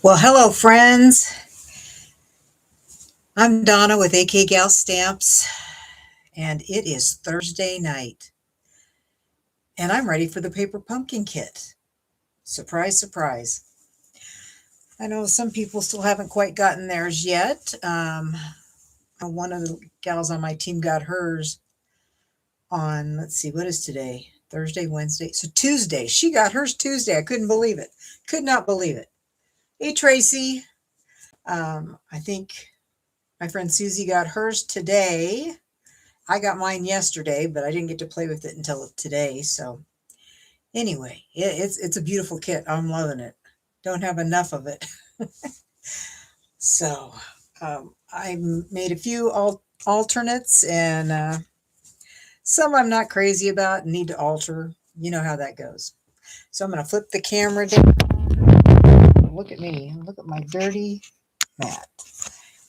Well, hello, friends. I'm Donna with AK Gal Stamps, and it is Thursday night, and I'm ready for the paper pumpkin kit. Surprise, surprise. I know some people still haven't quite gotten theirs yet. One of the gals on my team got hers on, let's see, what is today? Thursday, Wednesday. So Tuesday. She got hers Tuesday. I couldn't believe it. Could not believe it. Hey, Tracy. I think my friend Susie got hers today. I got mine yesterday, but I didn't get to play with it until today. So anyway, it's a beautiful kit. I'm loving it. Don't have enough of it. So I made a few alternates, and some I'm not crazy about and need to alter. You know how that goes. So I'm going to flip the camera down. Look at me. Look at my dirty mat.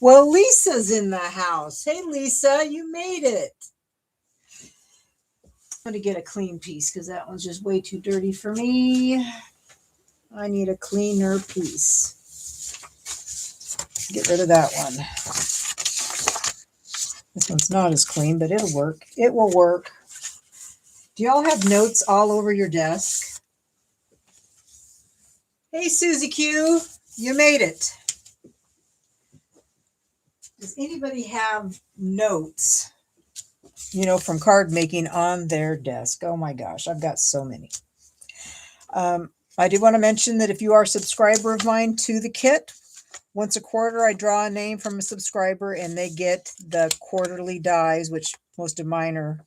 Well, Lisa's in the house. Hey, Lisa, you made it. I'm going to get a clean piece because that one's just way too dirty for me. I need a cleaner piece. Get rid of that one. This one's not as clean, but it'll work. It will work. Do y'all have notes all over your desk? Hey, Susie Q, you made it. Does anybody have notes, from card making on their desk? Oh my gosh, I've got so many. I do want to mention that if you are a subscriber of mine to the kit, once a quarter, I draw a name from a subscriber and they get the quarterly dies, which most of mine are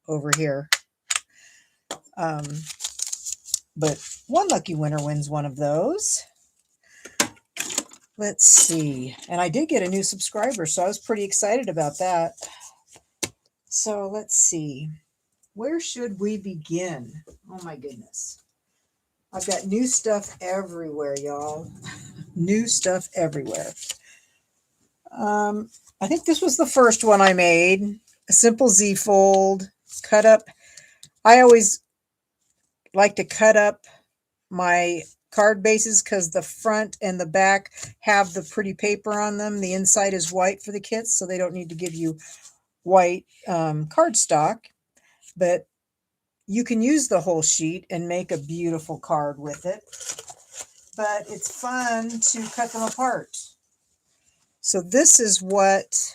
over here. But one lucky winner wins one of those. Let's see. And I did get a new subscriber, so I was pretty excited about that. So let's see. Where should we begin? Oh my goodness. I've got new stuff everywhere, y'all. New stuff everywhere. I think this was the first one I made. A simple Z fold, cut up. I always like to cut up my card bases because the front and the back have the pretty paper on them. The inside is white for the kits, so they don't need to give you white cardstock. But you can use the whole sheet and make a beautiful card with it. But it's fun to cut them apart. So this is what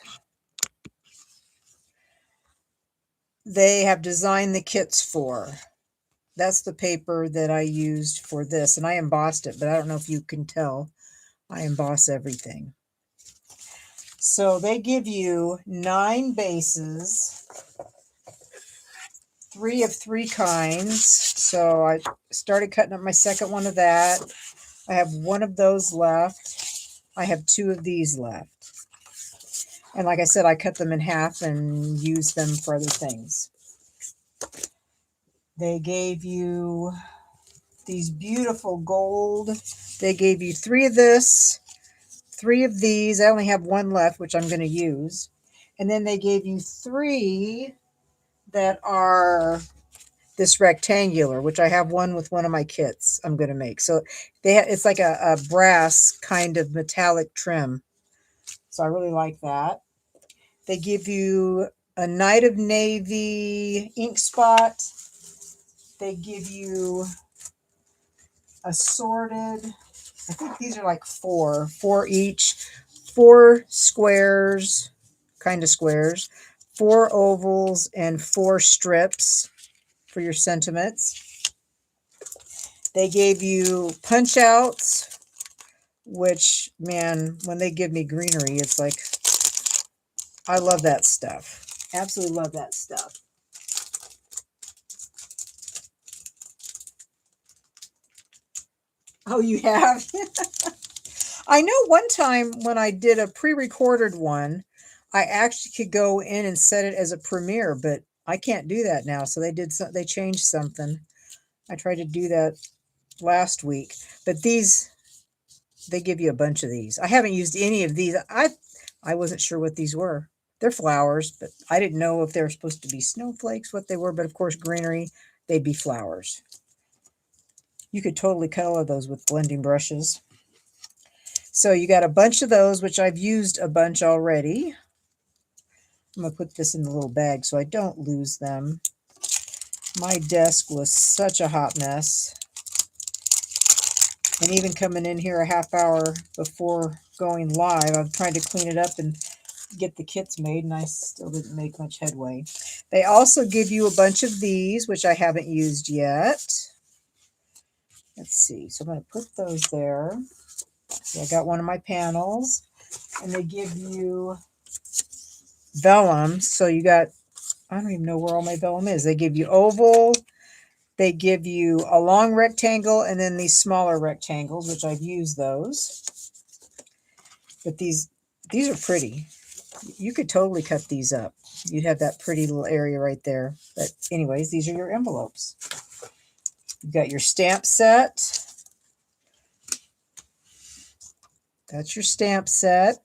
they have designed the kits for. That's the paper that I used for this, and I embossed it, but I don't know if you can tell. I emboss everything. So they give you 9 bases, 3 of 3 kinds. So I started cutting up my second one of that. I have 1 of those left. I have 2 of these left. And like I said, I cut them in half and use them for other things. They gave you these beautiful gold. They gave you 3 of this, 3 of these. I only have 1 left, which I'm going to use. And then they gave you 3 that are this rectangular, which I have one with one of my kits I'm going to make. So it's like a brass kind of metallic trim. So I really like that. They give you a Night of Navy ink spot. They give you assorted, I think these are like 4 each, 4 squares, kind of squares, 4 ovals, and 4 strips for your sentiments. They gave you punch outs, which, man, when they give me greenery, it's like, I love that stuff. Absolutely love that stuff. Oh, you have? I know one time when I did a pre-recorded one, I actually could go in and set it as a premiere, but I can't do that now. So they changed something. I tried to do that last week, but these, they give you a bunch of these. I haven't used any of these. I wasn't sure what these were. They're flowers, but I didn't know if they were supposed to be snowflakes, what they were, but of course greenery, they'd be flowers. You could totally color those with blending brushes. So you got a bunch of those, which I've used a bunch already. I'm going to put this in the little bag so I don't lose them. My desk was such a hot mess. And even coming in here a half hour before going live, I'm trying to clean it up and get the kits made, and I still didn't make much headway. They also give you a bunch of these, which I haven't used yet. Let's see. So I'm going to put those there. So I got one of my panels, and they give you vellum. So you got, I don't even know where all my vellum is. They give you oval, they give you a long rectangle, and then these smaller rectangles, which I've used those. But these are pretty. You could totally cut these up. You'd have that pretty little area right there. But anyways, these are your envelopes. You've got your stamp set. That's your stamp set.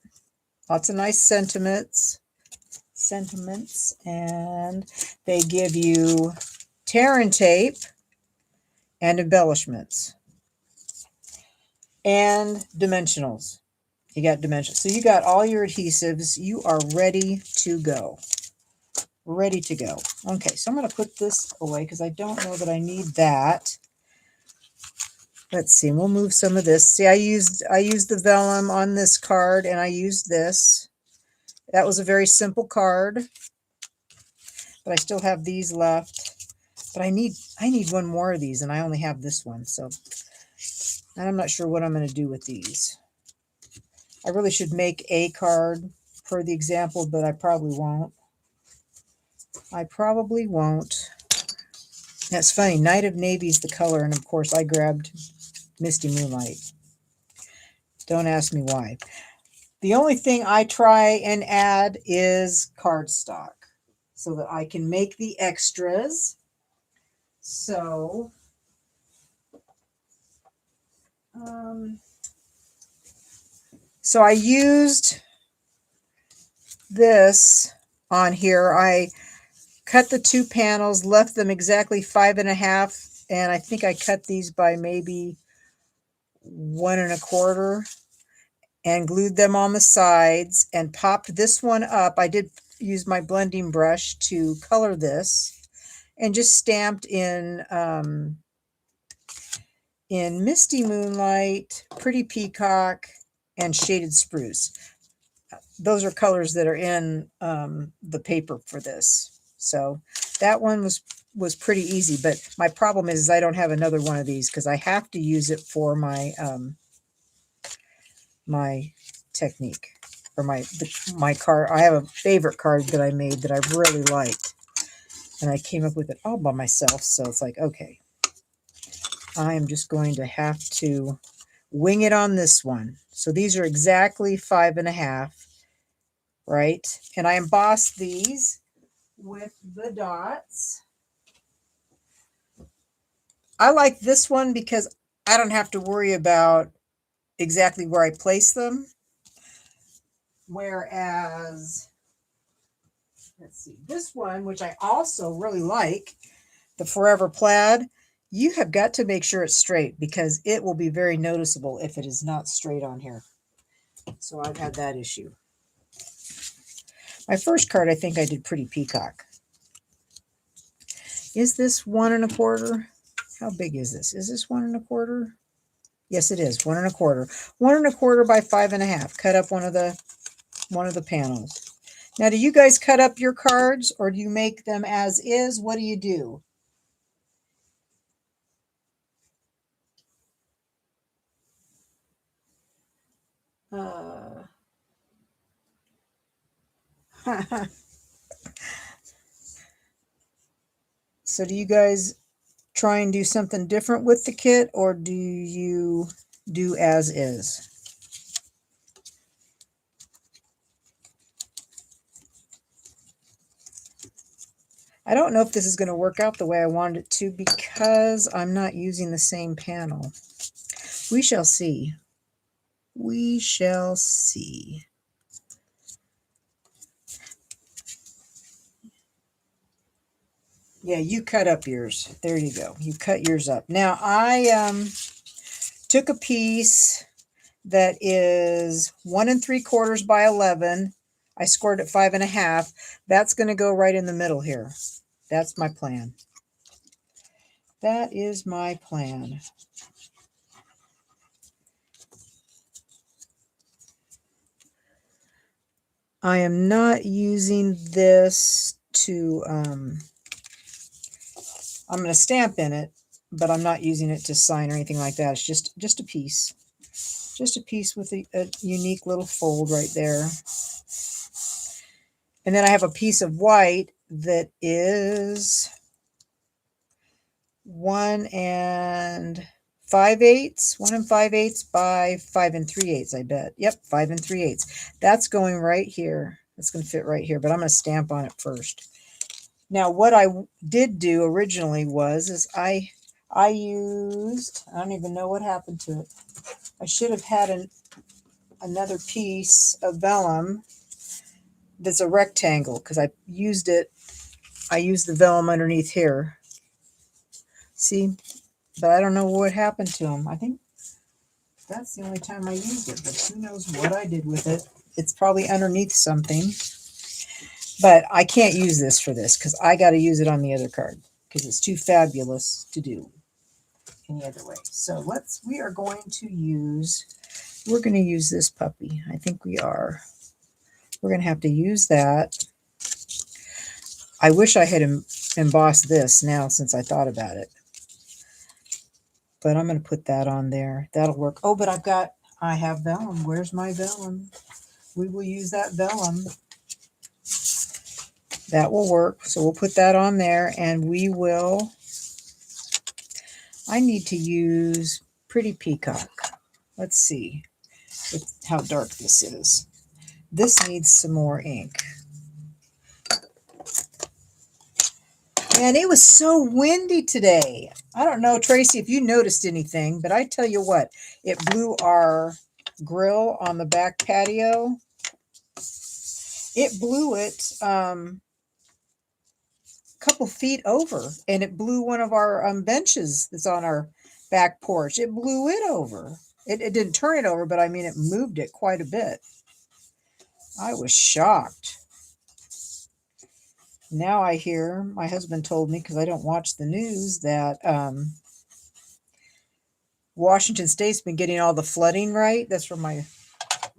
Lots of nice sentiments. And they give you tear and tape and embellishments and dimensionals. You got dimensions. So you got all your adhesives. You are ready to go. Ready to go. Okay, so I'm going to put this away because I don't know that I need that. Let's see. We'll move some of this. See, I used the vellum on this card, and I used this. That was a very simple card, but I still have these left. But I need one more of these, and I only have this one. So, and I'm not sure what I'm going to do with these. I really should make a card for the example, but I probably won't. That's funny. Night of Navy is the color, and of course I grabbed Misty Moonlight. Don't ask me why. The only thing I try and add is cardstock so that I can make the extras. So, I used this on here. I cut the two panels, left them exactly 5.5, and I think I cut these by maybe 1 1/4, and glued them on the sides and popped this one up. I did use my blending brush to color this, and just stamped in Misty Moonlight, Pretty Peacock, and Shaded Spruce. Those are colors that are in the paper for this. So that one was pretty easy, but my problem is I don't have another one of these because I have to use it for my my technique, or my card. I have a favorite card that I made that I really liked, and I came up with it all by myself. So it's like, okay, I am just going to have to wing it on this one. So these are exactly 5.5, right? And I embossed these with the dots. I like this one because I don't have to worry about exactly where I place them. Whereas, let's see, this one, which I also really like, the Forever Plaid, you have got to make sure it's straight because it will be very noticeable if it is not straight on here. So I've had that issue. My first card, I think I did Pretty Peacock. Is this 1 1/4? How big is this? Is this 1 1/4? Yes, it is 1 1/4. 1 1/4 by 5.5. Cut up one of the panels. Now, do you guys cut up your cards, or do you make them as is? What do you do? So do you guys try and do something different with the kit, or do you do as is? I don't know if this is going to work out the way I wanted it to because I'm not using the same panel. We shall see. We shall see. Yeah, you cut up yours. There you go. You cut yours up. Now, I took a piece that is 1 3/4 by 11. I scored it 5.5. That's going to go right in the middle here. That's my plan. That is my plan. I am not using this to, I'm going to stamp in it, but I'm not using it to sign or anything like that. It's just a piece. Just a piece with a unique little fold right there. And then I have a piece of white that is 1 5/8, 1 5/8 by 5 3/8, I bet. Yep, 5 3/8. That's going right here. That's going to fit right here, but I'm going to stamp on it first. Now, what I did do originally is I used, I don't even know what happened to it. I should have had another piece of vellum that's a rectangle, because I used the vellum underneath here. See? But I don't know what happened to them. I think that's the only time I used it, but who knows what I did with it. It's probably underneath something. But I can't use this for this, because I got to use it on the other card, because it's too fabulous to do any other way. So we're going to use this puppy. I think we are. We're going to have to use that. I wish I had embossed this now, since I thought about it. But I'm going to put that on there. That'll work. Oh, but I have vellum. Where's my vellum? We will use that vellum. That will work. So we'll put that on there, and I need to use Pretty Peacock. Let's see how dark this is. This needs some more ink. And it was so windy today. I don't know, Tracy, if you noticed anything, but I tell you what, it blew our grill on the back patio. It blew it a couple feet over, and it blew one of our benches that's on our back porch. It blew it over. It didn't turn it over, but I mean, it moved it quite a bit. I was shocked. Now I hear, my husband told me, because I don't watch the news, that Washington State's been getting all the flooding right. That's where my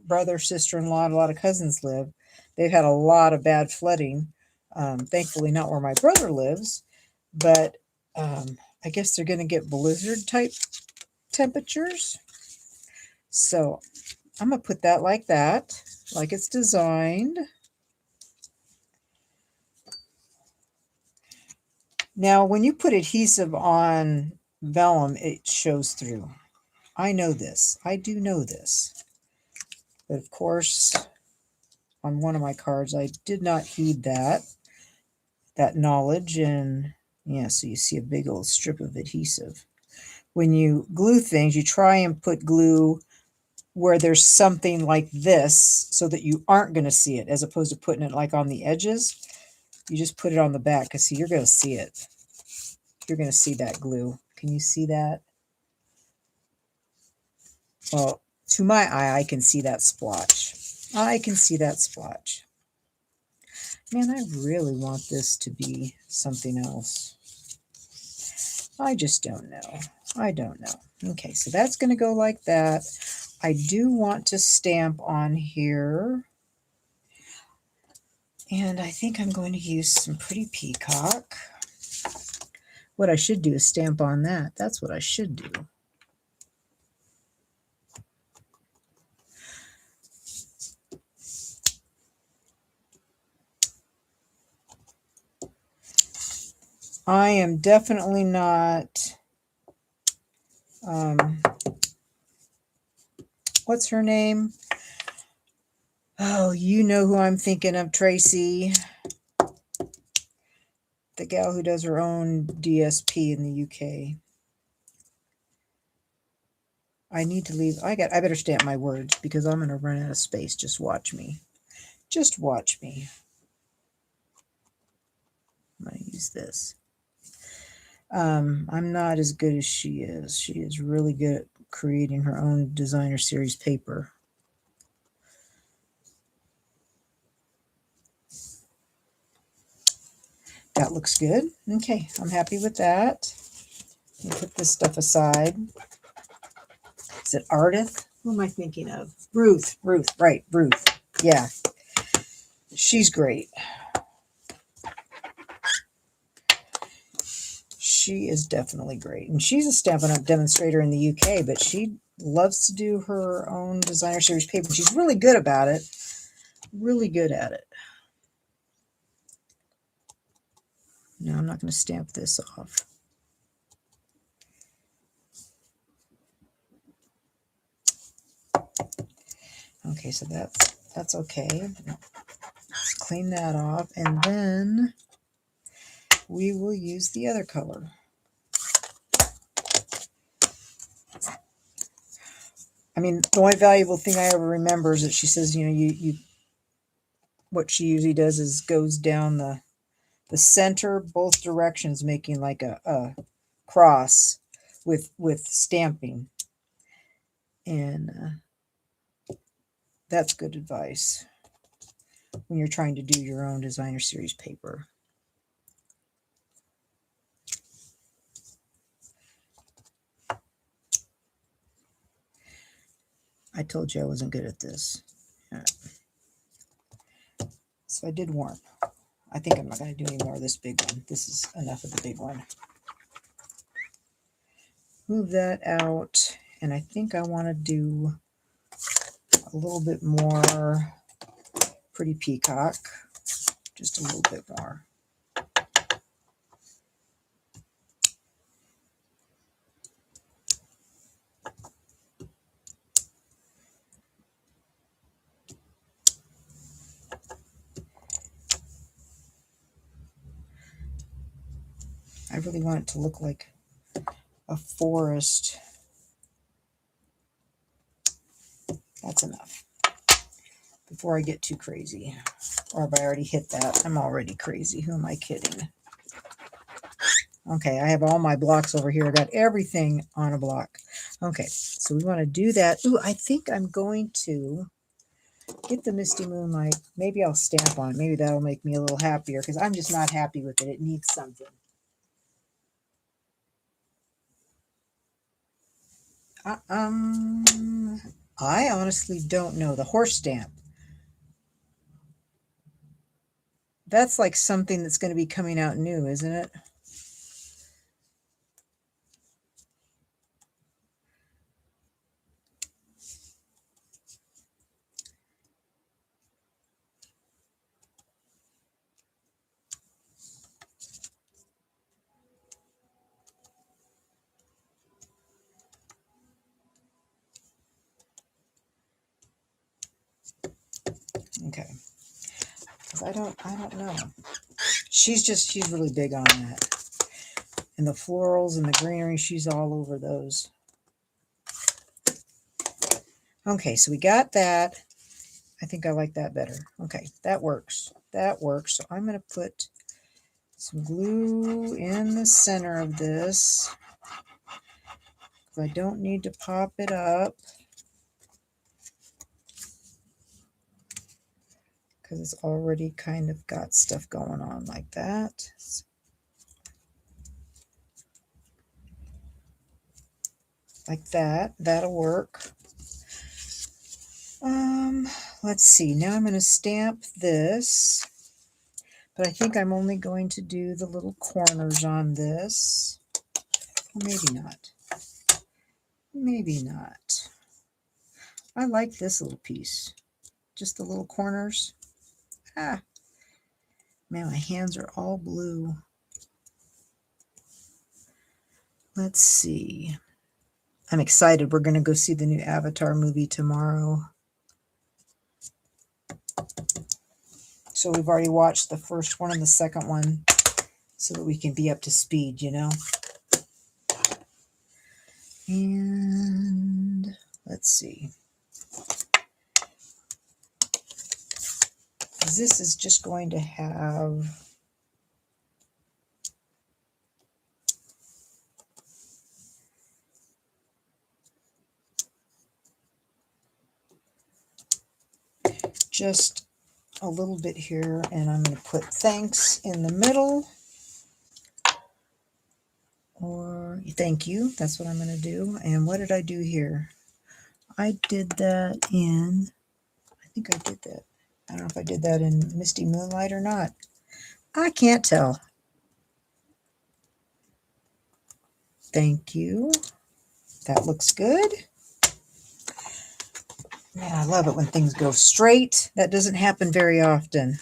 brother, sister-in-law, and a lot of cousins live. They've had a lot of bad flooding. Thankfully, not where my brother lives, but I guess they're going to get blizzard-type temperatures. So I'm going to put that like it's designed. Now, when you put adhesive on vellum, it shows through. I know this. I do know this. But of course, on one of my cards, I did not heed that knowledge. And yeah, so you see a big old strip of adhesive. When you glue things, you try and put glue where there's something like this so that you aren't going to see it, as opposed to putting it like on the edges. You just put it on the back, because see, you're going to see it. You're going to see that glue. Can you see that? Well, to my eye, I can see that splotch. I can see that splotch. Man, I really want this to be something else. I just don't know. I don't know. Okay, so that's going to go like that. I do want to stamp on here. And I think I'm going to use some Pretty Peacock. What I should do is stamp on that. That's what I should do. I am definitely not, what's her name? Oh, you know who I'm thinking of, Tracy. The gal who does her own DSP in the UK. I need to leave. I better stamp my words, because I'm going to run out of space. Just watch me. Just watch me. I'm going to use this. I'm not as good as she is. She is really good at creating her own designer series paper. That looks good. Okay, I'm happy with that. Let me put this stuff aside. Is it Ardith? Who am I thinking of? Ruth. Ruth, right, Ruth. Yeah. She's great. She is definitely great. And she's a Stampin' Up! Demonstrator in the UK, but she loves to do her own designer series paper. She's really good about it. Really good at it. No, I'm not going to stamp this off. Okay, so that's okay. Let's clean that off, and then we will use the other color. I mean, the only valuable thing I ever remember is that she says, you know, you what she usually does is goes down the center, both directions, making like a cross with stamping, and that's good advice when you're trying to do your own designer series paper. I told you I wasn't good at this. Right. So I did one. I think I'm not going to do any more of this big one. This is enough of the big one. Move that out, and I think I want to do a little bit more Pretty Peacock, just a little bit more. I really want it to look like a forest. That's enough. Before I get too crazy. Or have I already hit that? I'm already crazy. Who am I kidding? Okay, I have all my blocks over here. I got everything on a block. Okay, so we want to do that. Ooh, I think I'm going to get the Misty Moonlight. Maybe I'll stamp on it. Maybe that'll make me a little happier, because I'm just not happy with it. It needs something. I honestly don't know. The horse stamp. That's like something that's going to be coming out new, isn't it? Okay. I don't know. She's really big on that. And the florals and the greenery, she's all over those. Okay, so we got that. I think I like that better. Okay, that works. That works. So I'm going to put some glue in the center of this. I don't need to pop it up, because it's already kind of got stuff going on like that. Like that. That'll work. Let's see. Now I'm going to stamp this, but I think I'm only going to do the little corners on this. Or maybe not. Maybe not. I like this little piece. Just the little corners. Ah, man, my hands are all blue. Let's see. I'm excited. We're going to go see the new Avatar movie tomorrow. So we've already watched the first one and the second one so that we can be up to speed, you know. And let's see. This is just going to have just a little bit here, and I'm going to put thanks in the middle, or thank you. That's what I'm going to do. And what did I do here? I did that in, I think I did that. I don't know if I did that in Misty Moonlight or not. I can't tell. Thank you. That looks good. Man, I love it when things go straight. That doesn't happen very often.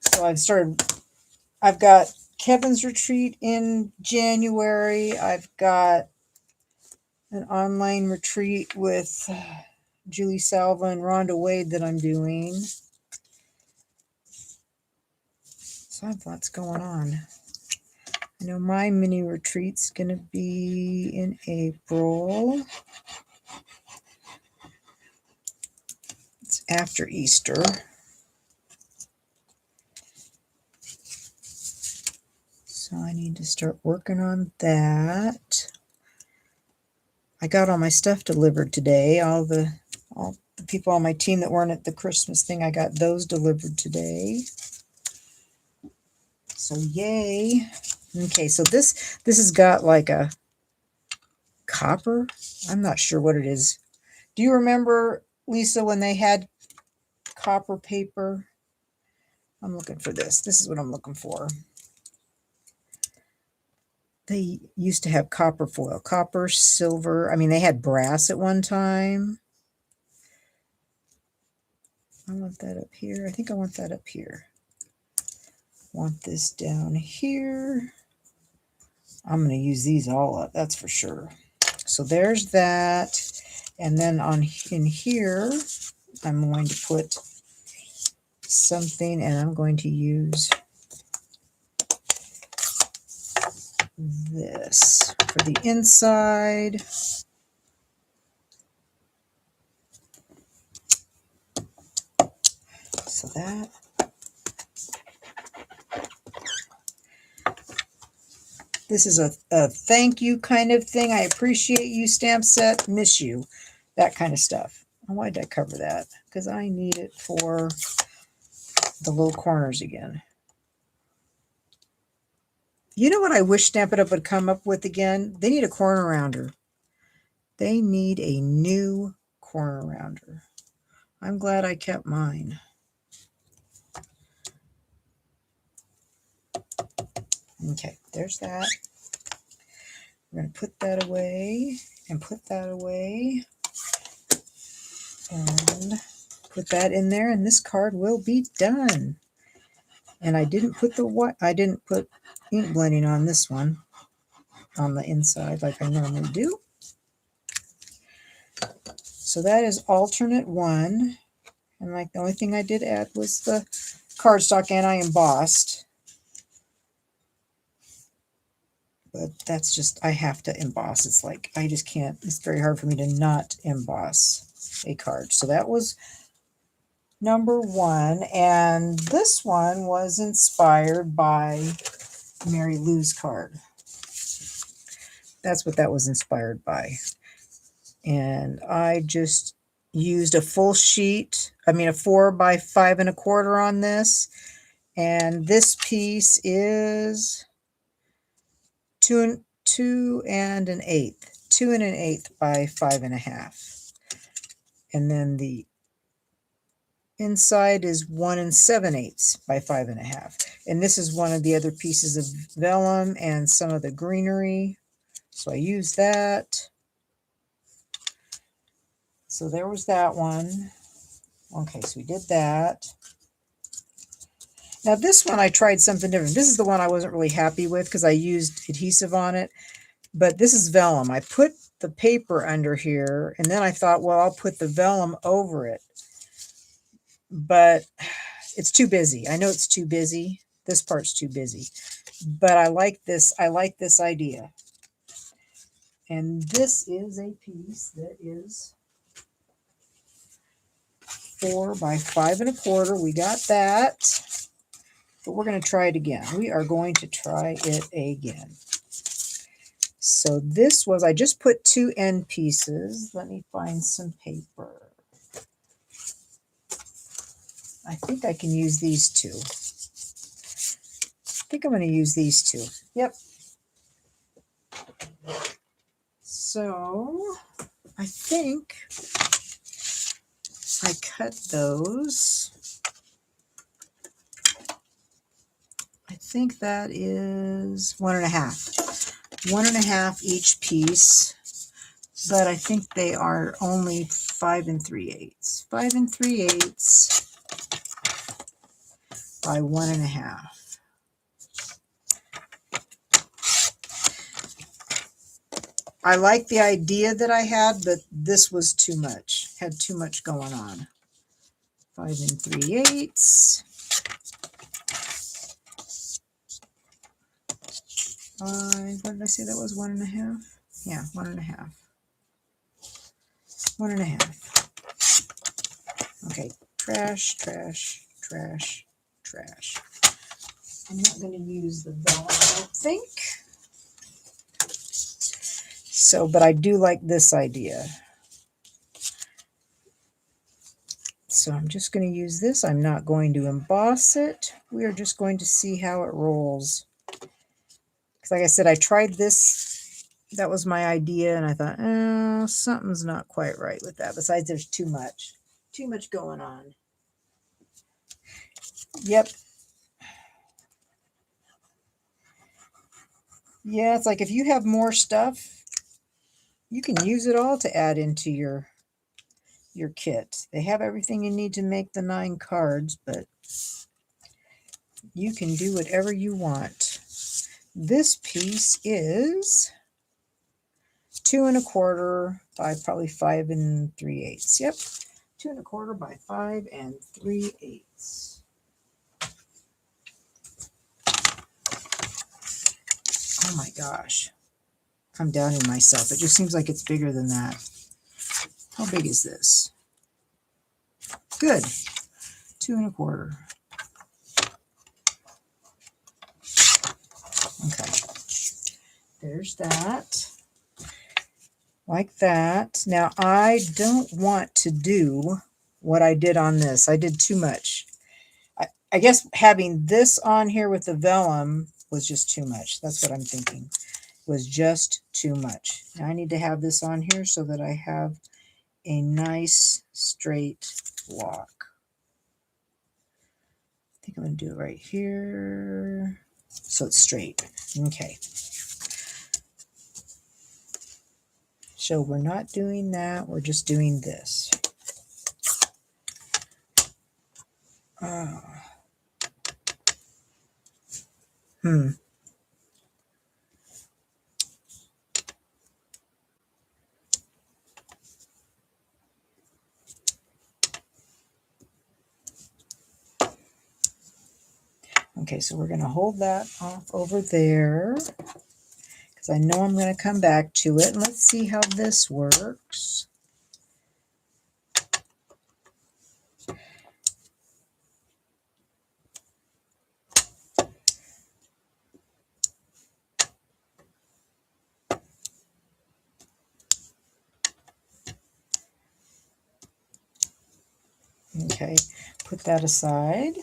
So I've got Kevin's retreat in January. I've got an online retreat with Julie Salva and Rhonda Wade that I'm doing. So I have lots going on. I know my mini retreat's going to be in April. It's after Easter. So I need to start working on that. I got all my stuff delivered today. All the people on my team that weren't at the Christmas thing, I got those delivered today. So yay. Okay, so this has got like a copper. I'm not sure what it is. Do you remember, Lisa, when they had copper paper? I'm looking for this. This is what I'm looking for. They used to have copper foil, copper, silver. I mean, they had brass at one time. I want that up here. I think I want that up here. Want this down here. I'm going to use these all up, that's for sure. So there's that. And then in here, I'm going to put something, and I'm going to use this for the inside. So that. This is a thank you kind of thing. I appreciate you, stamp set, miss you, that kind of stuff. Why did I cover that? Because I need it for the little corners again. You know what I wish Stampin' Up! Would come up with again? They need a corner rounder. They need a new corner rounder. I'm glad I kept mine. Okay, there's that. We're going to put that away and put that away and put that in there, and this card will be done. And I didn't put ink blending on this one on the inside like I normally do. So that is alternate one. And like the only thing I did add was the cardstock, and I embossed. But that's just, I have to emboss. It's like, I just can't, it's very hard for me to not emboss a card. So that was number one. And this one was inspired by Mary Lou's card. That's what that was inspired by. And I just used a full sheet, a 4 by 5 1/4 on this. And this piece is 2 1/8. 2 1/8 by 5 1/2. And then the inside is 1 7/8 by 5 1/2. And this is one of the other pieces of vellum and some of the greenery. So I used that. So there was that one. Okay, so we did that. Now this one I tried something different. This is the one I wasn't really happy with because I used adhesive on it. But this is vellum. I put the paper under here, and then I thought, well, I'll put the vellum over it. But it's too busy. I know it's too busy. This part's too busy. But I like this. I like this idea. And this is a piece that is 4 by 5 1/4. We got that. But we're going to try it again. We are going to try it again. So this was, I just put 2 end pieces. Let me find some paper. I think I can use these 2. I think I'm going to use these 2. Yep. So I think I cut those. I think that is 1.5. 1.5 each piece, but I think they are only 5 3/8. 5 3/8 by 1.5. I like the idea that I had, but this was too much. Had too much going on. 5 3/8. 5. What did I say that was? 1.5. Yeah, 1.5. 1.5. Okay, trash, trash, trash, trash. I'm not going to use the vellum, I don't think. So, but I do like this idea. So I'm just going to use this. I'm not going to emboss it. We are just going to see how it rolls. Because like I said, I tried this. That was my idea. And I thought, something's not quite right with that. Besides, there's too much. Too much going on. Yep. Yeah, it's like if you have more stuff, you can use it all to add into your kit. They have everything you need to make the 9 cards, but you can do whatever you want. This piece is 2 1/4 by probably 5 3/8. Yep, 2 1/4 by 5 3/8. Oh my gosh, I'm doubting myself. It just seems like it's bigger than that. How big is this? Good, 2 1/4. Okay, there's that. Like that. Now, I don't want to do what I did on this. I did too much. I guess having this on here with the vellum was just too much. That's what I'm thinking. Was just too much. Now I need to have this on here so that I have a nice straight block. I think I'm going to do it right here so it's straight. Okay. So we're not doing that. We're just doing this. Okay, so we're going to hold that off over there because I know I'm going to come back to it. And let's see how this works. Okay, put that aside.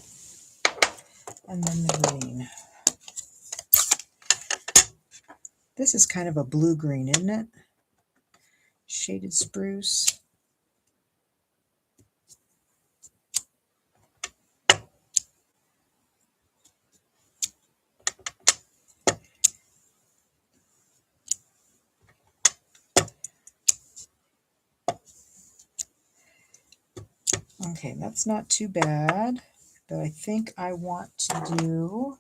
And then the green. This is kind of a blue-green, isn't it? Shaded spruce. Okay, that's not too bad, but I think I want to do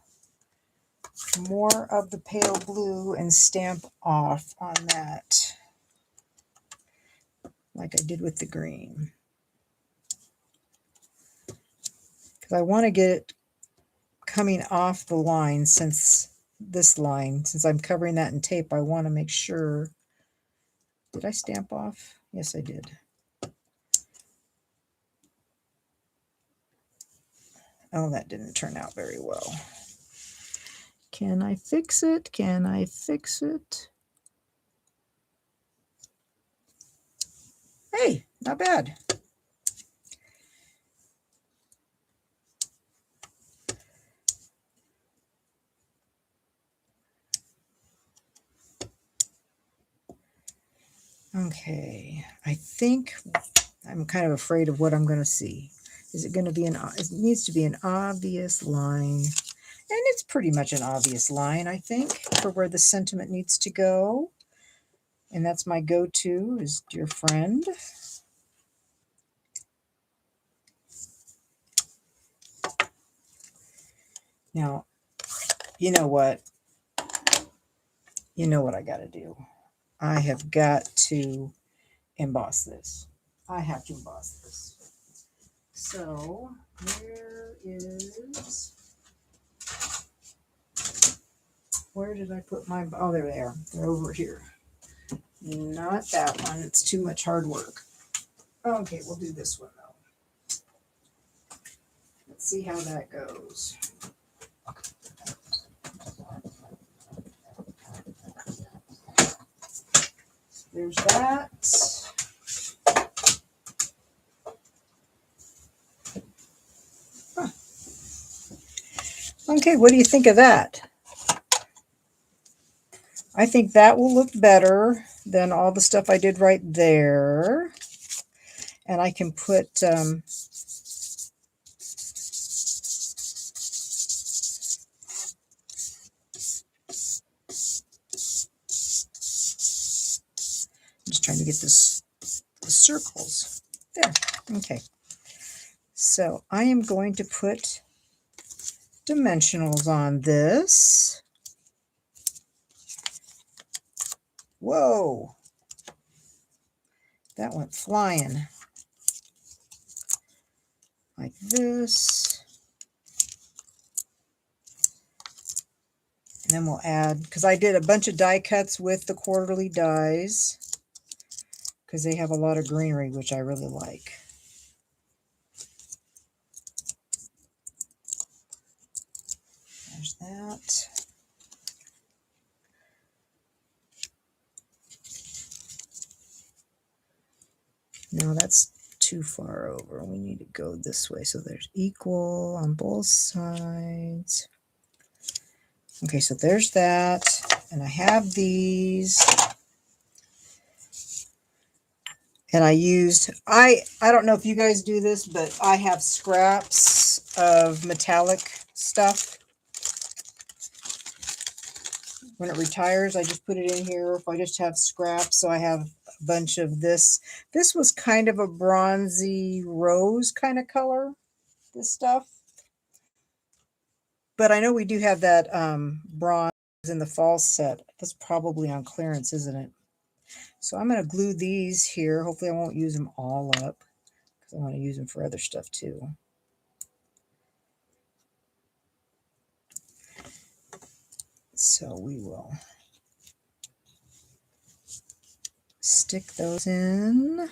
more of the pale blue and stamp off on that, like I did with the green. Because I want to get it coming off the line since I'm covering that in tape, I want to make sure. Did I stamp off? Yes, I did. Oh, that didn't turn out very well. Can I fix it? Can I fix it? Hey, not bad. Okay, I think I'm kind of afraid of what I'm going to see. Is it going to be it needs to be an obvious line. And it's pretty much an obvious line, I think, for where the sentiment needs to go. And that's my go-to is dear friend. Now, you know what? You know what I got to do. I have got to emboss this. I have to emboss this. So, where did I put my, oh, there they are. They're over here. Not that one. It's too much hard work. Okay, we'll do this one though. Let's see how that goes. There's that. Huh. Okay, what do you think of that? I think that will look better than all the stuff I did right there. And I can put I'm just trying to get the circles. There. Okay. So I am going to put dimensionals on this. Whoa. That went flying. Like this. And then we'll add, because I did a bunch of die cuts with the quarterly dies, because they have a lot of greenery, which I really like. There's that. No, that's too far over. We need to go this way. So there's equal on both sides. Okay, so there's that. And I have these. And I used, I don't know if you guys do this, but I have scraps of metallic stuff. When it retires, I just put it in here. If I just have scraps, so I have a bunch of this. This was kind of a bronzy rose kind of color, this stuff. But I know we do have that bronze in the fall set. That's probably on clearance, isn't it? So I'm going to glue these here. Hopefully I won't use them all up, because I want to use them for other stuff too. So we will stick those in.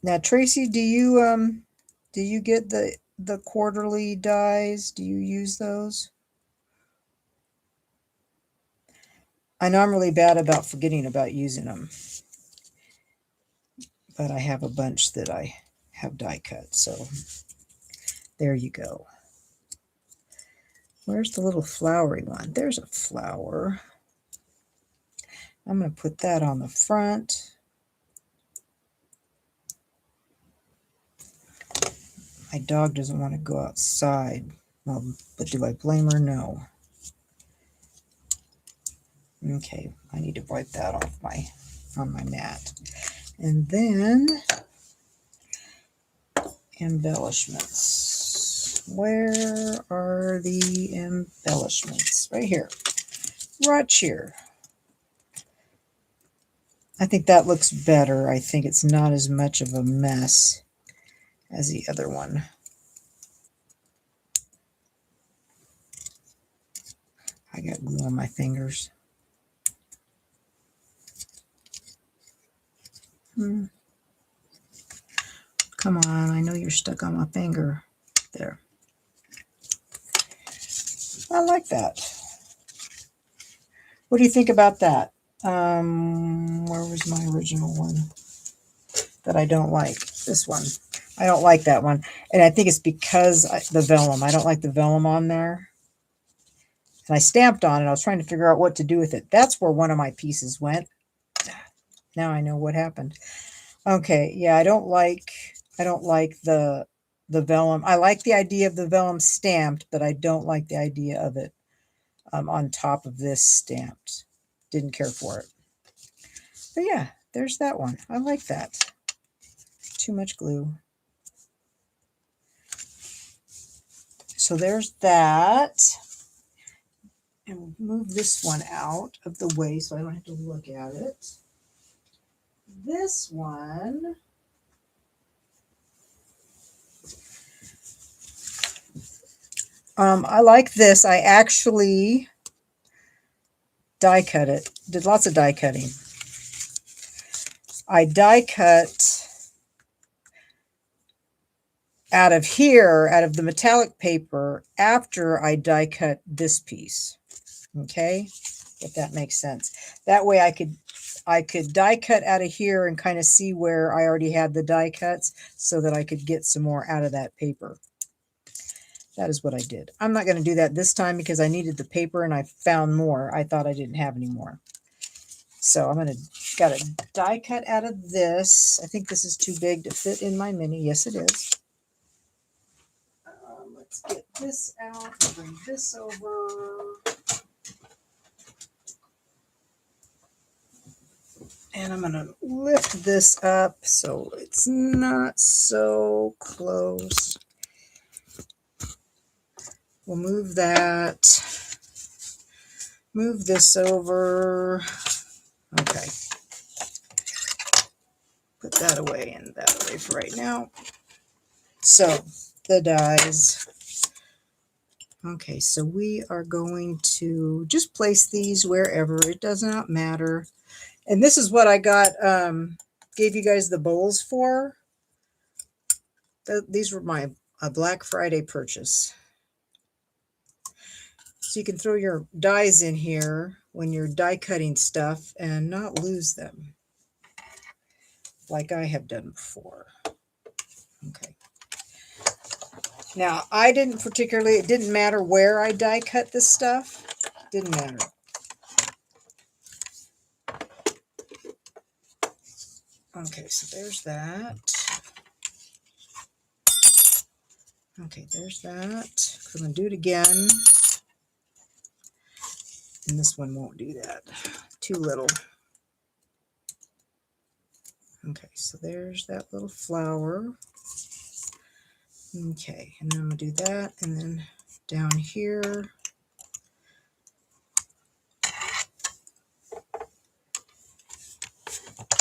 Now, Tracy, do you get the quarterly dies? Do you use those? I know I'm really bad about forgetting about using them, but I have a bunch that I have die cut, so there you go. Where's the little flowery one? There's a flower. I'm going to put that on the front. My dog doesn't want to go outside. Well, but do I blame her? No. Okay, I need to wipe that off on my mat. And then embellishments. Where are the embellishments? Right here. Right here. I think that looks better. I think it's not as much of a mess as the other one. I got glue on my fingers. Come on, I know you're stuck on my finger. There. I like that. What do you think about that? Where was my original one that I don't like? This one. I don't like that one. And I think it's because the vellum. I don't like the vellum on there. And I stamped on it. I was trying to figure out what to do with it. That's where one of my pieces went. Now I know what happened. Okay, yeah, I don't like the vellum. I like the idea of the vellum stamped, but I don't like the idea of it on top of this stamped. Didn't care for it. But yeah, there's that one. I like that. Too much glue. So there's that. And we'll move this one out of the way so I don't have to look at it. This one, I like this. I actually die cut it. Did lots of die cutting. I die cut out of here, out of the metallic paper, after I die cut this piece. Okay, if that makes sense. That way I could die cut out of here and kind of see where I already had the die cuts so that I could get some more out of that paper. That is what I did. I'm not going to do that this time because I needed the paper and I found more. I thought I didn't have any more. So I'm going to got a die cut out of this. I think this is too big to fit in my mini. Yes, it is. Let's get this out and bring this over. And I'm going to lift this up so it's not so close. We'll move that. Move this over. Okay. Put that away and that away for right now. So, the dies. Okay, so we are going to just place these wherever. It does not matter. And this is what I got, gave you guys the bowls for. These were my Black Friday purchase. So you can throw your dies in here when you're die cutting stuff and not lose them, like I have done before. Okay. Now, I didn't particularly, it didn't matter where I die cut this stuff. Didn't matter. Okay, so there's that. Okay, there's that. I'm going to do it again. And this one won't do that. Too little. Okay, so there's that little flower. Okay, and then I'm going to do that. And then down here.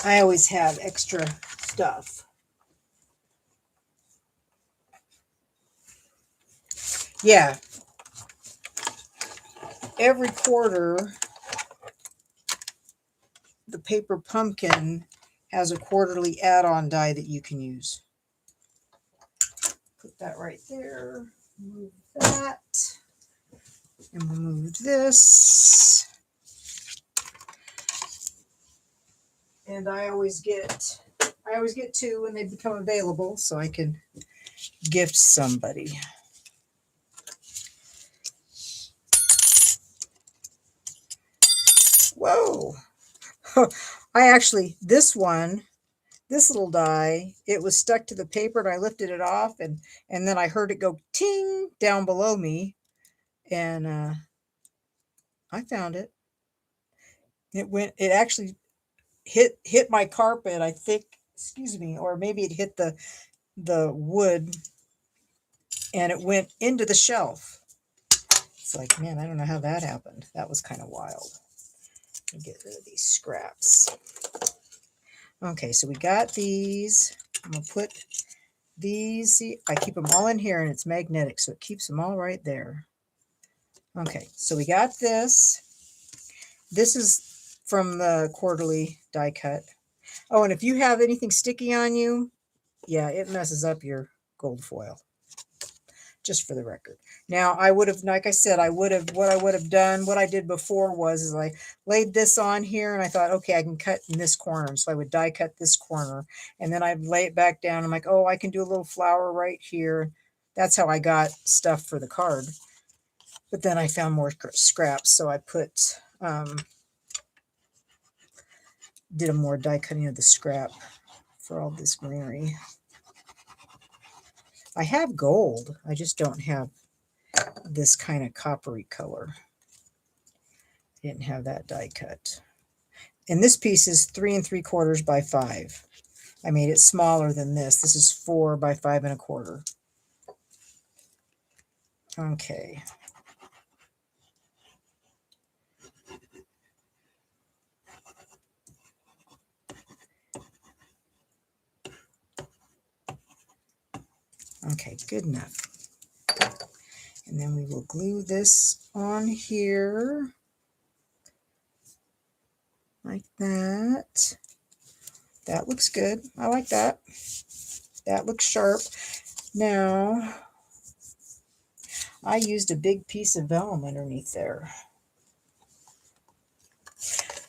I always have extra stuff. Yeah. Every quarter, the paper pumpkin has a quarterly add-on die that you can use. Put that right there. Move that. And we'll move this. And I always get two when they become available so I can gift somebody. Whoa. This little die, it was stuck to the paper and I lifted it off and then I heard it go ting down below me and I found it. It actually hit my carpet, I think, excuse me, or maybe it hit the wood and it went into the shelf. It's like, man, I don't know how that happened. That was kind of wild. Let me get rid of these scraps. Okay, so we got these. I'm going to put these. See, I keep them all in here and it's magnetic, so it keeps them all right there. Okay, so we got this. This is from the quarterly die cut. Oh, and if you have anything sticky on you, yeah, it messes up your gold foil. just for the record. Now I would have, like I said, what I would have done, what I did before was is I laid this on here and I thought, okay, I can cut in this corner. So I would die cut this corner and then I'd lay it back down. I'm like, oh, I can do a little flower right here. That's how I got stuff for the card. But then I found more scraps. So I put, did a more die cutting of the scrap for all this greenery. I have gold. I just don't have this kind of coppery color. I didn't have that die cut. And this piece is 3 3/4 by 5. I made it smaller than this. This is 4 by 5 1/4. Okay. Okay, good enough. And then we will glue this on here like that. That looks good. I like that. That looks sharp. Now, I used a big piece of vellum underneath there.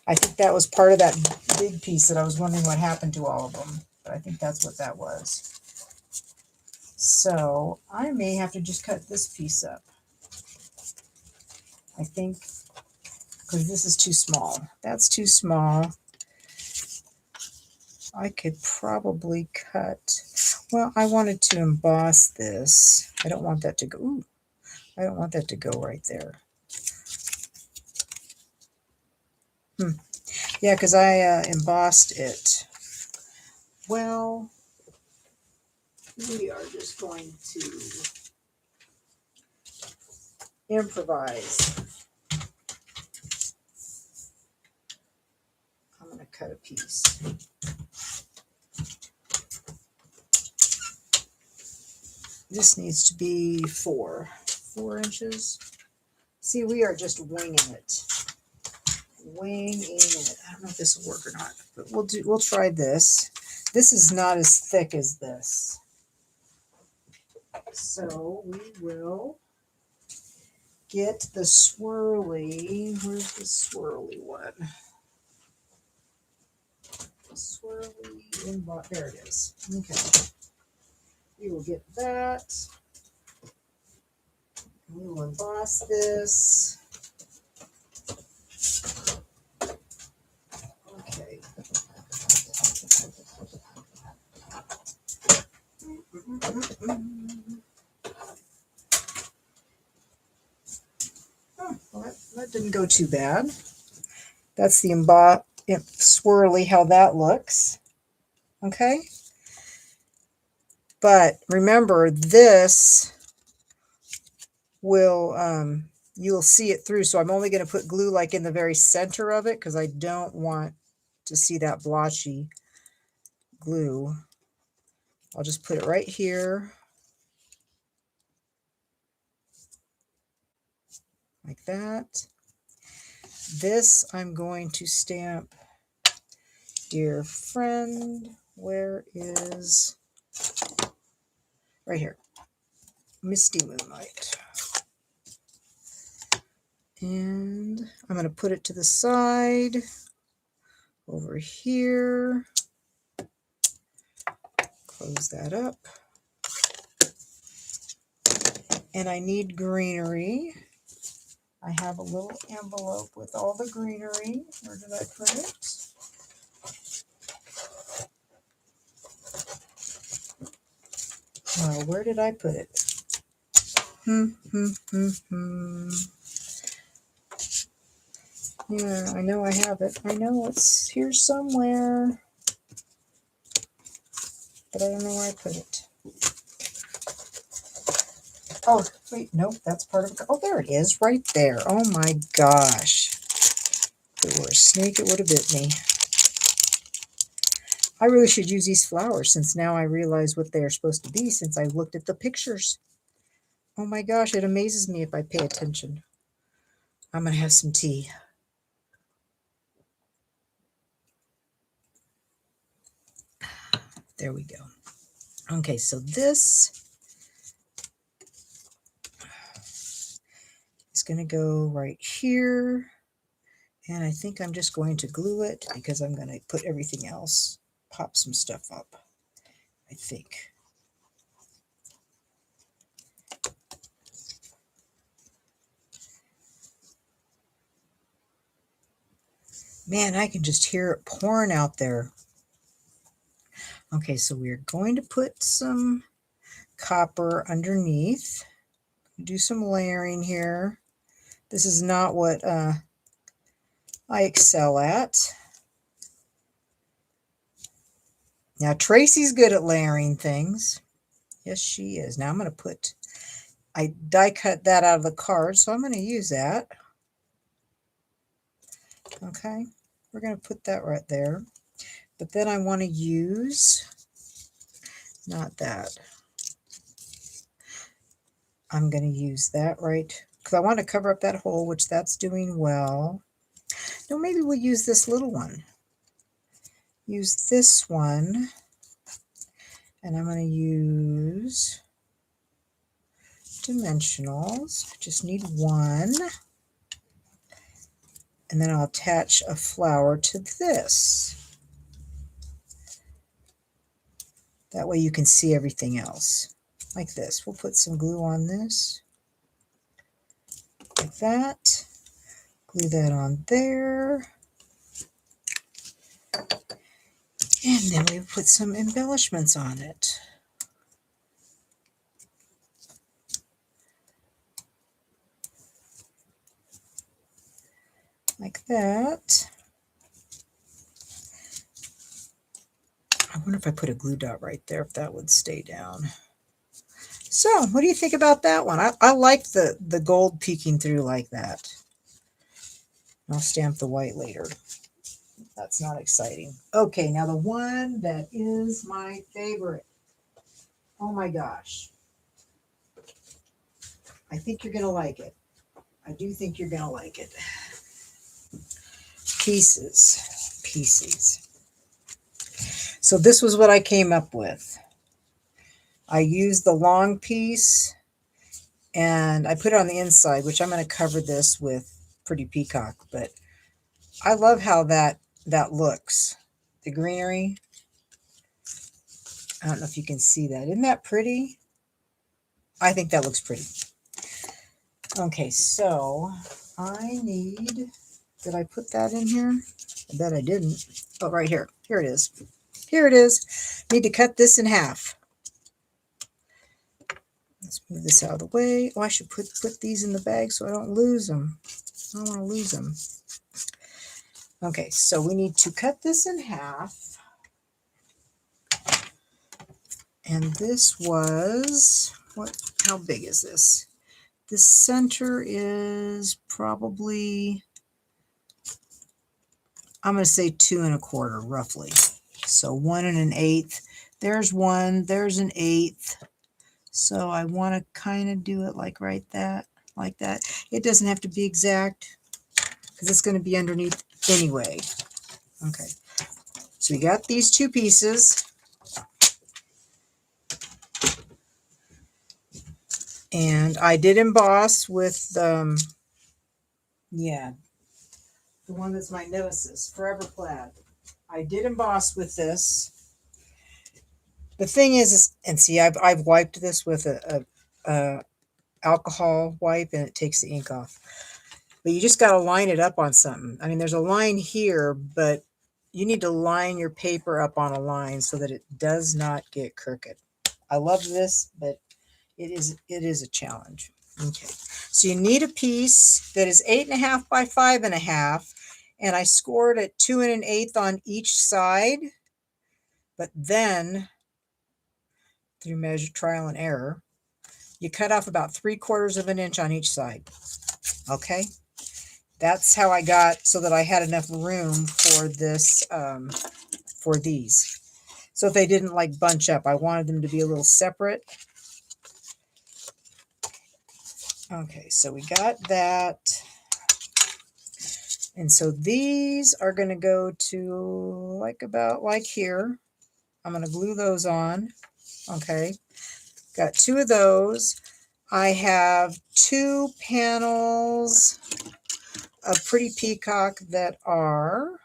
I think that was part of that big piece that I was wondering what happened to all of them. But I think that's what that was. So I may have to just cut this piece up. I think, because this is too small. That's too small. I could probably cut, well, I wanted to emboss this. I don't want that to go, ooh, I don't want that to go right there. Yeah, because I embossed it. Well, we are just going to improvise. I'm going to cut a piece. This needs to be 4 inches. See, we are just winging it. Winging it. I don't know if this will work or not, but we'll try this. This is not as thick as this. So we will get the swirly. Where's the swirly one? The swirly emboss. There it is. Okay. We will get that. We will emboss this. Okay. Oh, well, that didn't go too bad. That's the swirly, how that looks. Okay. But remember, this will, you'll see it through. So I'm only going to put glue like in the very center of it because I don't want to see that blotchy glue. I'll just put it right here. Like that. This I'm going to stamp, dear friend, where is, right here, Misty Moonlight. And I'm going to put it to the side over here. Close that up. And I need greenery. I have a little envelope with all the greenery. Where did I put it? Well, where did I put it? Yeah, I know I have it. I know it's here somewhere. But I don't know where I put it. Oh, wait, nope, that's part of it. Oh, there it is, right there. Oh my gosh. If it were a snake, it would have bit me. I really should use these flowers since now I realize what they are supposed to be since I looked at the pictures. Oh my gosh, it amazes me if I pay attention. I'm going to have some tea. There we go. Okay, so this going to go right here. And I think I'm just going to glue it because I'm going to put everything else, pop some stuff up, I think. Man, I can just hear it pouring out there. Okay, so we're going to put some copper underneath. Do some layering here. This is not what I excel at. Now, Tracy's good at layering things. Yes, she is. Now I'm going to put, I die cut that out of the card, so I'm going to use that. Okay, we're going to put that right there. But then I want to use, not that. I'm going to use that right, because I want to cover up that hole, which that's doing well. No, maybe we'll use this little one. Use this one. And I'm going to use dimensionals. I just need one. And then I'll attach a flower to this. That way you can see everything else. Like this. We'll put some glue on this. Like that. Glue that on there. And then we put some embellishments on it. Like that. I wonder if I put a glue dot right there, if that would stay down. So, what do you think about that one? I like the gold peeking through like that. I'll stamp the white later. That's not exciting. Okay, now the one that is my favorite. Oh my gosh. I think you're going to like it. I do think you're going to like it. Pieces. Pieces. So this was what I came up with. I used the long piece and I put it on the inside, which I'm going to cover this with Pretty Peacock, but I love how that looks. The greenery. I don't know if you can see that. Isn't that pretty? I think that looks pretty. Okay, so I need, did I put that in here? I bet I didn't. Oh, right here. Here it is. Here it is. Need to cut this in half. Let's move this out of the way. Oh, I should put these in the bag so I don't lose them. I don't want to lose them. Okay, so we need to cut this in half. And this was, how big is this? The center is probably, I'm going to say 2 1/4 roughly. So 1 1/8. There's 1, there's an 1/8. So I want to kind of do it like right that, like that. It doesn't have to be exact because it's going to be underneath anyway. Okay. So we got these 2 pieces. And I did emboss with, yeah, the one that's my nemesis, Forever Plaid. I did emboss with this. The thing is, and see, I've wiped this with a alcohol wipe, and it takes the ink off. But you just got to line it up on something. I mean, there's a line here, but you need to line your paper up on a line so that it does not get crooked. I love this, but it is a challenge. Okay, so you need a piece that is 8 1/2 by 5 1/2, and I scored at 2 1/8 on each side. But then, through measure, trial and error, you cut off about 3/4 of an inch on each side. Okay, that's how I got so that I had enough room for this, for these. So if they didn't like bunch up, I wanted them to be a little separate. Okay, so we got that. And so these are going to go to about like here. I'm going to glue those on. Okay, got 2 of those. I have 2 panels of Pretty Peacock that are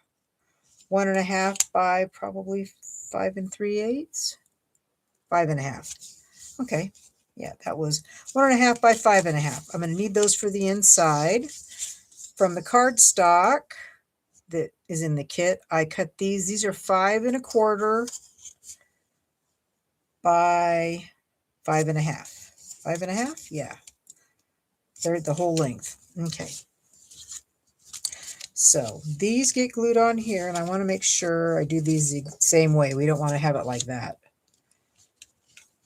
1.5 by probably 5 3/8. 5.5. Okay. Yeah, that was 1.5 by 5.5. I'm going to need those for the inside. From the cardstock that is in the kit, I cut these. These are 5 1/4 by 5.5. 5.5? Yeah. They're the whole length. Okay. So these get glued on here, and I want to make sure I do these the same way. We don't want to have it like that.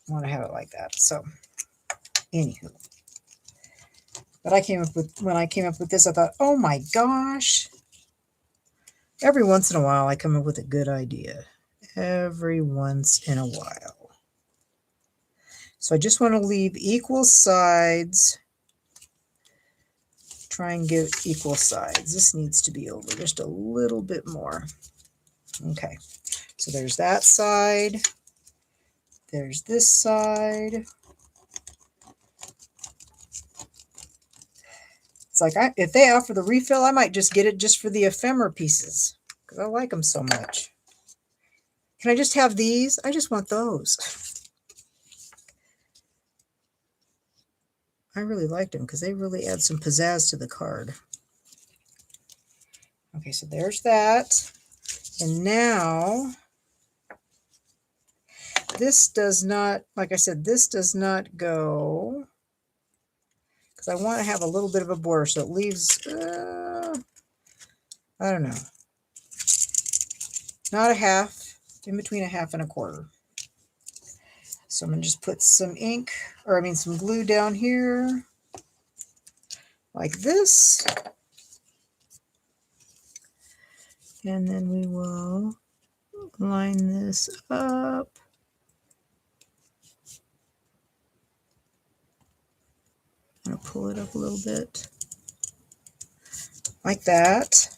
I want to have it like that. So anywho. But when I came up with this, I thought, oh my gosh. Every once in a while, I come up with a good idea. Every once in a while. So I just want to leave equal sides. Try and give equal sides. This needs to be over just a little bit more. Okay, so there's that side. There's this side. It's like if they offer the refill, I might just get it just for the ephemera pieces because I like them so much. Can I just have these? I just want those. I really liked them because they really add some pizzazz to the card. Okay, so there's that. And now, this does not, like I said, this does not go, because I want to have a little bit of a border, so it leaves, I don't know, not a half, in between a half and a quarter. So I'm going to just put some ink, some glue down here, like this. And then we will line this up. I'm going to pull it up a little bit. Like that.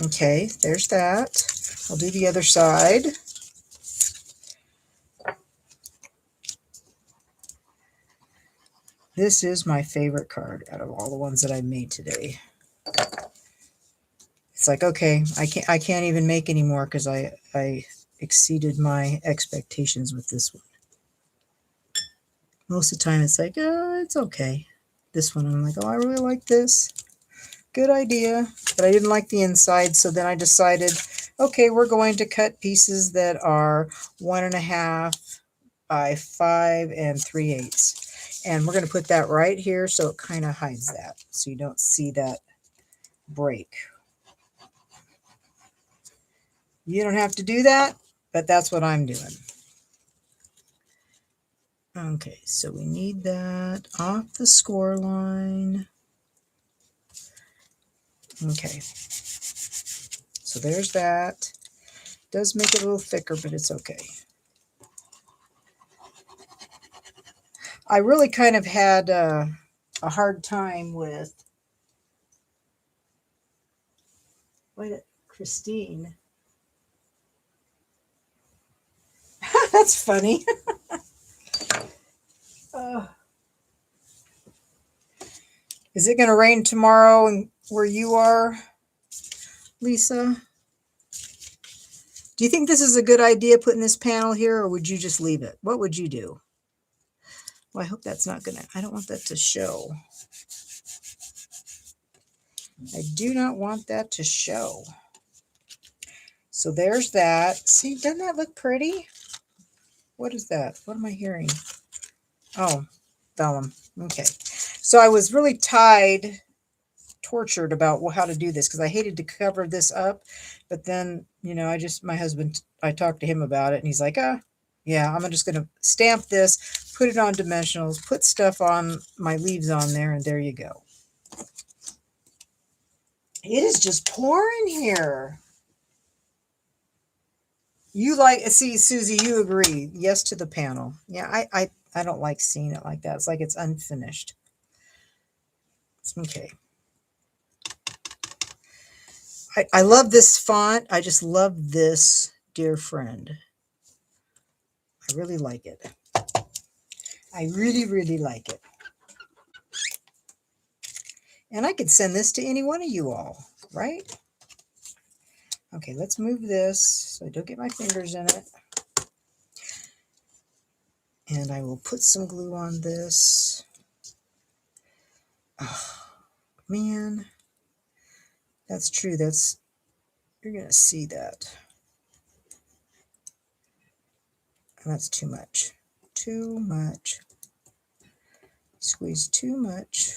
Okay, there's that. I'll do the other side. This is my favorite card out of all the ones that I made today. It's like, okay, I can't even make any more because I exceeded my expectations with this one. Most of the time it's like, oh, it's okay. This one I'm like, oh, I really like this. Good idea. But I didn't like the inside, so then I decided, okay, we're going to cut pieces that are 1.5 by 5 3/8. And we're going to put that right here so it kind of hides that, so you don't see that break. You don't have to do that, but that's what I'm doing. Okay, so we need that off the score line. Okay, so there's that. Does make it a little thicker, but it's okay. I really kind of had a hard time with Christine. That's funny. Is it going to rain tomorrow and where you are, Lisa? Do you think this is a good idea, putting this panel here, or would you just leave it? What would you do? Well, I hope that's not going to, I don't want that to show. I do not want that to show. So there's that. See, doesn't that look pretty? What is that? What am I hearing? Oh, vellum. Okay. So I was really tortured about how to do this because I hated to cover this up. But then, my husband, I talked to him about it and he's like, yeah, I'm just going to stamp this, put it on dimensionals, put stuff on my leaves on there, and there you go. It is just pouring here. You see, Susie, you agree. Yes to the panel. Yeah, I don't like seeing it like that. It's like it's unfinished. Okay. I love this font. I just love this, dear friend. I really like it. I really, really like it. And I could send this to any one of you all, right? Okay, let's move this so I don't get my fingers in it. And I will put some glue on this. Oh, man, that's true. You're going to see that. And that's too much. Too much. Squeeze too much.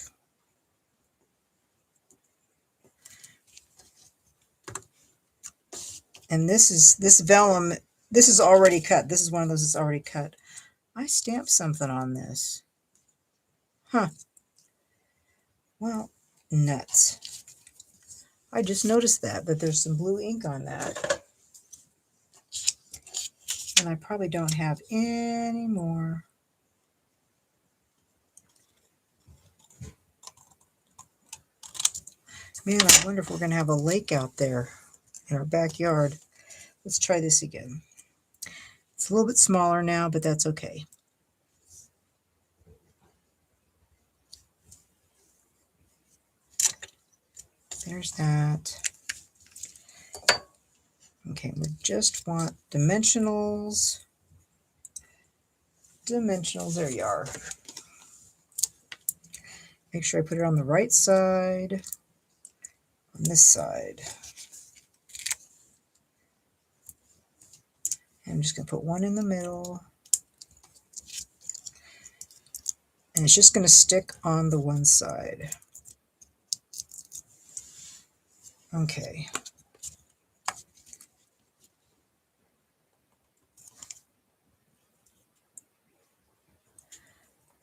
And this vellum, this is already cut. This is one of those that's already cut. I stamped something on this. Huh. Well, nuts. I just noticed that there's some blue ink on that. And I probably don't have any more. Man, I wonder if we're going to have a lake out there in our backyard. Let's try this again. It's a little bit smaller now, but that's okay. There's that. Okay, we just want dimensionals. Dimensionals, there you are. Make sure I put it on the right side, on this side. And I'm just going to put one in the middle. And it's just going to stick on the one side. Okay.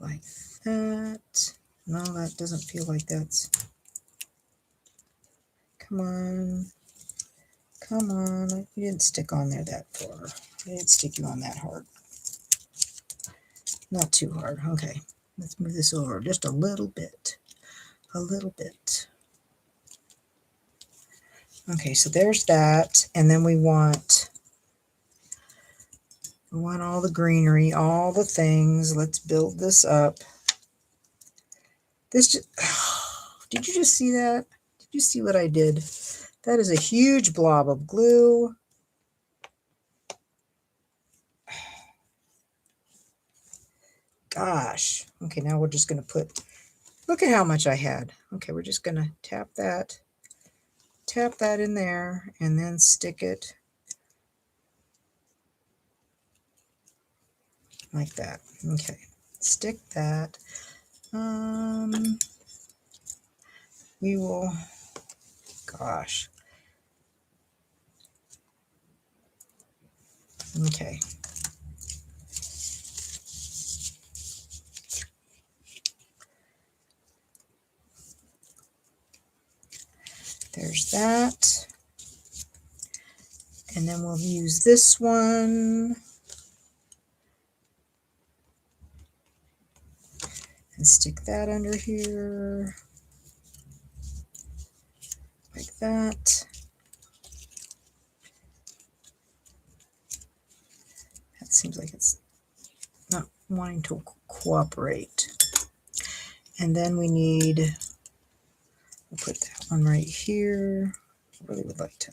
Like that. No, that doesn't feel like that's... Come on. Come on. You didn't stick on there that far. I didn't stick you on that hard. Not too hard. Okay. Let's move this over just a little bit. A little bit. Okay, so there's that. And then we want all the greenery, all the things. Let's build this up. This just... Did you just see that? Did you see what I did? That is a huge blob of glue. Gosh. Okay, now we're just going to put... Look at how much I had. Okay, we're just going to tap that in there, and then stick it like that. Okay, stick that. We will, gosh. Okay. There's that. And then we'll use this one. And stick that under here. Like that. That seems like it's not wanting to cooperate. And then we need, we'll put that one right here. I really would like to.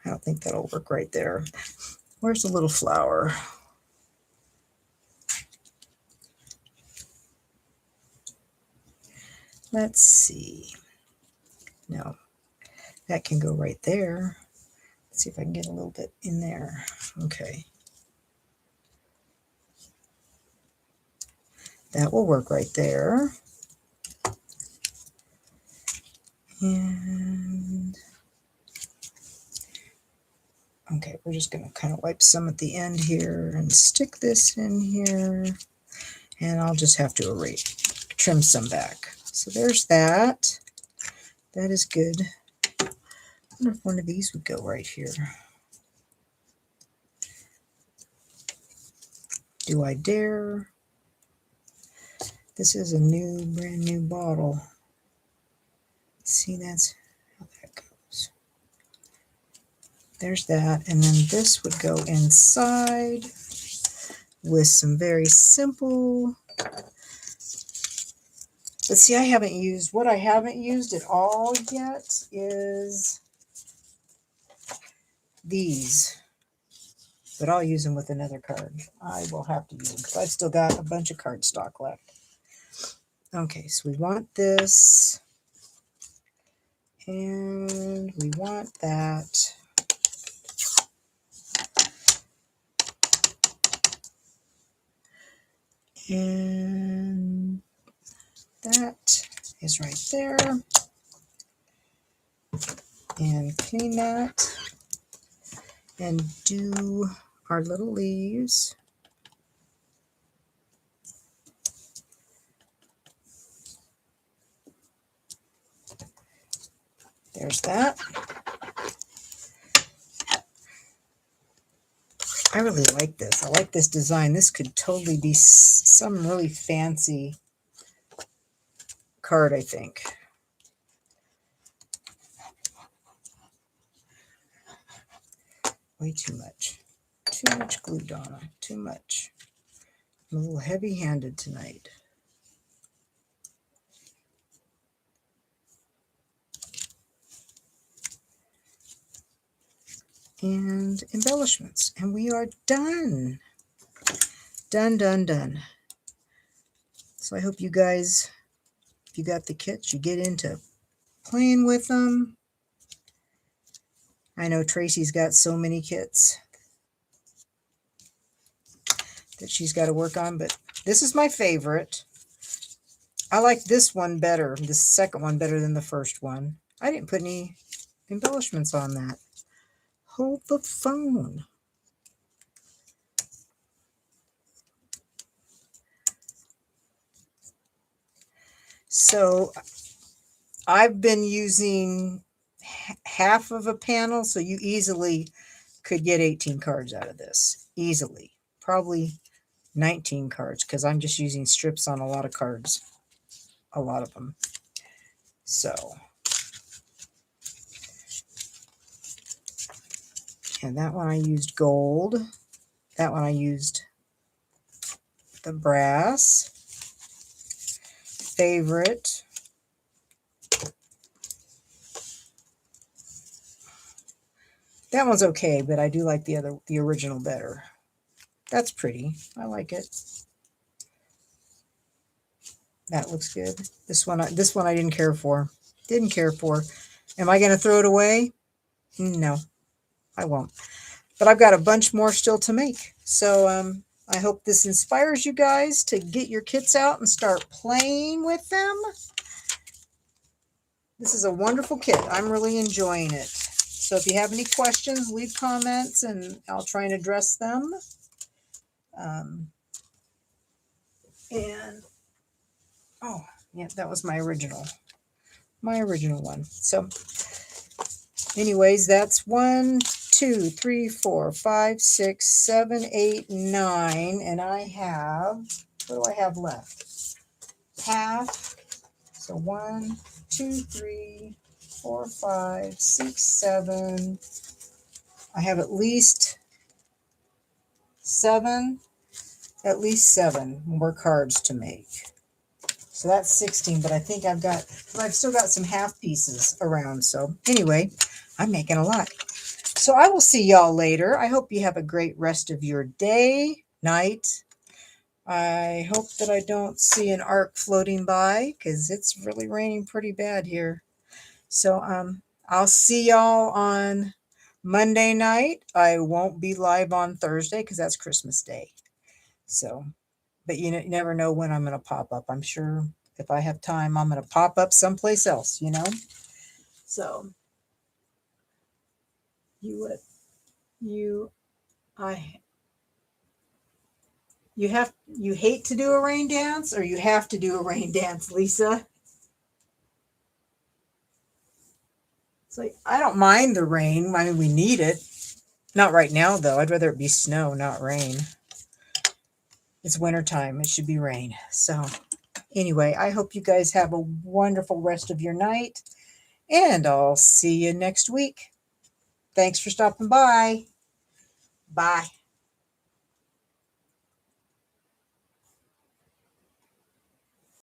I don't think that'll work right there. Where's the little flower? Let's see. No, that can go right there. Let's see if I can get a little bit in there. Okay. That will work right there. And okay, we're just going to kind of wipe some at the end here and stick this in here. And I'll just have to trim some back. So there's that. That is good. I wonder if one of these would go right here. Do I dare? This is a brand new bottle. See, that's how that goes. There's that. And then this would go inside with some very simple Let's see, I haven't used, what I haven't used at all yet is these. But I'll use them with another card. I will have to use them because I've still got a bunch of cardstock left. Okay, so we want this. And we want that. And that is right there. And clean that. And do our little leaves. There's that. I really like this. I like this design. This could totally be some really fancy card, I think. Way too much. Too much glue, Donna. Too much. I'm a little heavy-handed tonight. And embellishments. And we are done. Done, done, done. So I hope you guys, if you got the kits, you get into playing with them. I know Tracy's got so many kits that she's got to work on, but this is my favorite. I like this one better, the second one better than the first one. I didn't put any embellishments on that. Hold the phone. So I've been using half of a panel, so you easily could get 18 cards out of this. Easily. Probably 19 cards, because I'm just using strips on a lot of cards. A lot of them. So. And that one I used gold. That one I used the brass. Favorite. That one's okay, but I do like the original better. That's pretty. I like it. That looks good. This one I didn't care for. Didn't care for. Am I going to throw it away? No, I won't. But I've got a bunch more still to make. So I hope this inspires you guys to get your kits out and start playing with them. This is a wonderful kit. I'm really enjoying it. So if you have any questions, leave comments and I'll try and address them. And oh, yeah, that was my original one. So anyways, that's 1, 2, 3, 4, 5, 6, 7, 8, 9. And I have, what do I have left? Half. So 1, 2, 3, 4, 5, 6, 7. I have at least 7 more cards to make. So that's 16, but I think I've still got some half pieces around. So anyway, I'm making a lot. So I will see y'all later. I hope you have a great rest of your day, night. I hope that I don't see an arc floating by because it's really raining pretty bad here. So I'll see y'all on Monday night. I won't be live on Thursday because that's Christmas Day. So, but you never know when I'm going to pop up. I'm sure if I have time, I'm going to pop up someplace else, So, you hate to do a rain dance, or you have to do a rain dance, Lisa? It's like, I don't mind the rain. I mean, we need it. Not right now, though. I'd rather it be snow, not rain. It's wintertime. It should be rain. So anyway, I hope you guys have a wonderful rest of your night, and I'll see you next week. Thanks for stopping by. Bye.